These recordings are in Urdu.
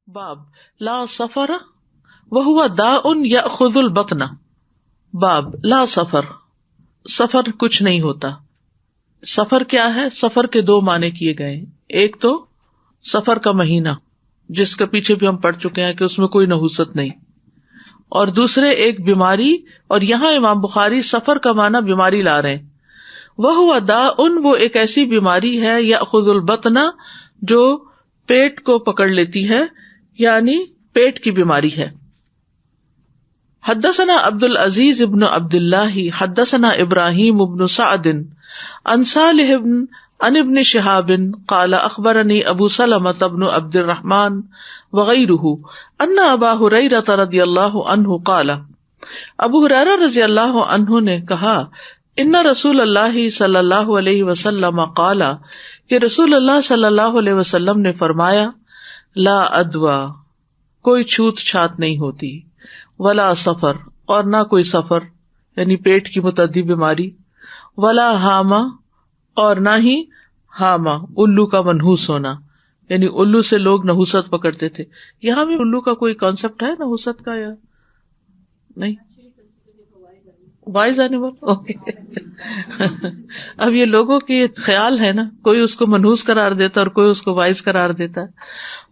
باب لا سفر وہو داء یأخذ البطن. باب لا سفر، سفر کچھ نہیں ہوتا. سفر کیا ہے؟ سفر کے دو معنی کیے گئے. ایک تو سفر کا مہینہ جس کے پیچھے بھی ہم پڑھ چکے ہیں کہ اس میں کوئی نحوست نہیں، اور دوسرے ایک بیماری، اور یہاں امام بخاری سفر کا معنی بیماری لا رہے ہیں. وہو داء، وہ ایک ایسی بیماری ہے یأخذ البطن جو پیٹ کو پکڑ لیتی ہے، یعنی پیٹ کی بیماری ہے. حدثنا عبد العزیز ابن عبد اللہ حدثنا ابراہیم ابن سعد عن صالح عن ابن شہاب قال اخبرنی ابو سلمۃ بن عبد الرحمن وغیرہ ان ابا ہریرہ رضی اللہ عنہ قال، ابو ہریرہ رضی اللہ عنہ نے کہا، ان رسول اللہ صلی اللہ علیہ وسلم قال، کہ رسول اللہ صلی اللہ علیہ وسلم نے فرمایا، لا ادوا، کوئی چھوت چھات نہیں ہوتی، ولا سفر، اور نہ کوئی سفر یعنی پیٹ کی متعدی بیماری، ولا ہاما، اور نہ ہی ہاما الو کا منحوس ہونا، یعنی الو سے لوگ نحوست پکڑتے تھے. یہاں بھی الو کا کوئی کانسیپٹ ہے نحوست کا یا نہیں؟ Wise animal, okay. اب یہ لوگوں کی خیال ہے نا، کوئی اس کو منحوس قرار دیتا اور کوئی اس کو وائز قرار دیتا ہے.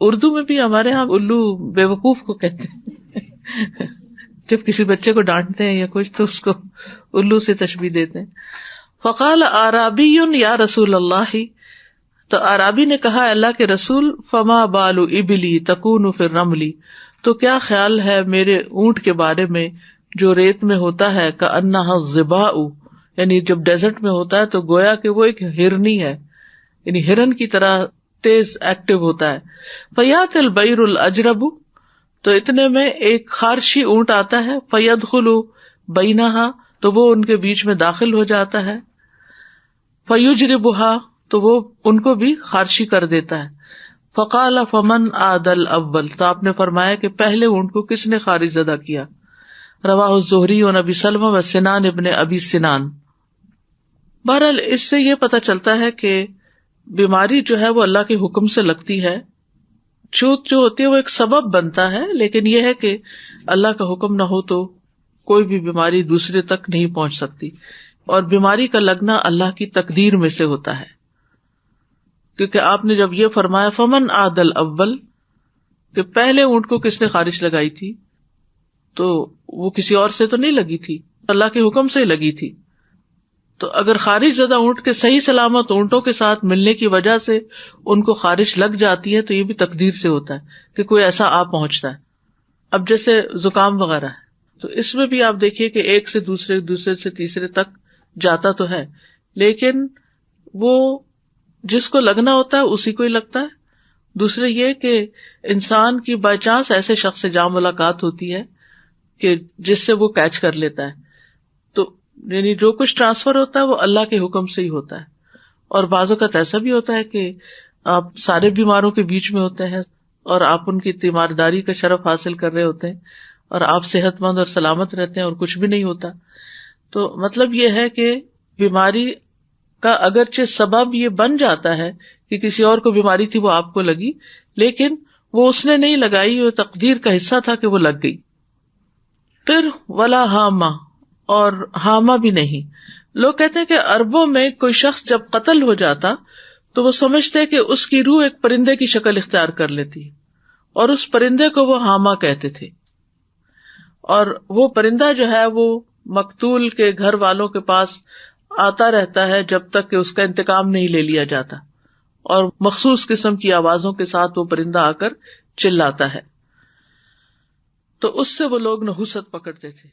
اردو میں بھی ہمارے ہاں الو بے وقوف کو کہتے ہیں. جب کسی بچے کو ڈانٹتے ہیں یا کچھ تو اس کو الو سے تشبیہ دیتے ہیں. فقال اعرابی یا رسول اللہ، تو اعرابی نے کہا اللہ کے رسول، فما بال ابلی تکون فی الرمل، تو کیا خیال ہے میرے اونٹ کے بارے میں جو ریت میں ہوتا ہے، کأنہا الظباء، یعنی جب ڈیزرٹ میں ہوتا ہے تو گویا کہ وہ ایک ہرنی ہے، یعنی ہرن کی طرح تیز ایکٹیو ہوتا ہے. فیات البیر الاجرب، تو اتنے میں ایک خارشی اونٹ آتا ہے، فیدخل بینہا، تو وہ ان کے بیچ میں داخل ہو جاتا ہے، فیجربہا، تو وہ ان کو بھی خارشی کر دیتا ہے. فقال فمن عاد الاول، تو آپ نے فرمایا کہ پہلے اونٹ کو کس نے خارش زدہ کیا. رواہ الزہری عن ابی سلمہ و سنان ابن ابی سنان. بہرحال اس سے یہ پتہ چلتا ہے کہ بیماری جو ہے وہ اللہ کے حکم سے لگتی ہے. چھوت جو ہوتی ہے وہ ایک سبب بنتا ہے، لیکن یہ ہے کہ اللہ کا حکم نہ ہو تو کوئی بھی بیماری دوسرے تک نہیں پہنچ سکتی. اور بیماری کا لگنا اللہ کی تقدیر میں سے ہوتا ہے، کیونکہ آپ نے جب یہ فرمایا فمن عاد الاول، کہ پہلے اونٹ کو کس نے خارش لگائی تھی، تو وہ کسی اور سے تو نہیں لگی تھی، اللہ کے حکم سے ہی لگی تھی. تو اگر خارش زدہ اونٹ کے صحیح سلامت اونٹوں کے ساتھ ملنے کی وجہ سے ان کو خارش لگ جاتی ہے تو یہ بھی تقدیر سے ہوتا ہے کہ کوئی ایسا آ پہنچتا ہے. اب جیسے زکام وغیرہ ہے تو اس میں بھی آپ دیکھیے کہ ایک سے دوسرے، دوسرے سے تیسرے تک جاتا تو ہے، لیکن وہ جس کو لگنا ہوتا ہے اسی کو ہی لگتا ہے. دوسرے یہ کہ انسان کی بائی چانس ایسے شخص سے جا ملاقات ہوتی ہے کہ جس سے وہ کیچ کر لیتا ہے، تو یعنی جو کچھ ٹرانسفر ہوتا ہے وہ اللہ کے حکم سے ہی ہوتا ہے. اور بعض اوقات ایسا بھی ہوتا ہے کہ آپ سارے بیماروں کے بیچ میں ہوتے ہیں اور آپ ان کی تیمارداری کا شرف حاصل کر رہے ہوتے ہیں اور آپ صحت مند اور سلامت رہتے ہیں اور کچھ بھی نہیں ہوتا. تو مطلب یہ ہے کہ بیماری کا اگرچہ سبب یہ بن جاتا ہے کہ کسی اور کو بیماری تھی وہ آپ کو لگی، لیکن وہ اس نے نہیں لگائی، وہ تقدیر کا حصہ تھا کہ وہ لگ گئی. پھر ولا ہاما، اور ہاما بھی نہیں. لوگ کہتے ہیں کہ عربوں میں کوئی شخص جب قتل ہو جاتا تو وہ سمجھتے کہ اس کی روح ایک پرندے کی شکل اختیار کر لیتی ہے، اور اس پرندے کو وہ ہاما کہتے تھے. اور وہ پرندہ جو ہے وہ مقتول کے گھر والوں کے پاس آتا رہتا ہے جب تک کہ اس کا انتقام نہیں لے لیا جاتا، اور مخصوص قسم کی آوازوں کے ساتھ وہ پرندہ آ کر چلاتا ہے. تو اس سے وہ لوگ نحوست پکڑتے تھے.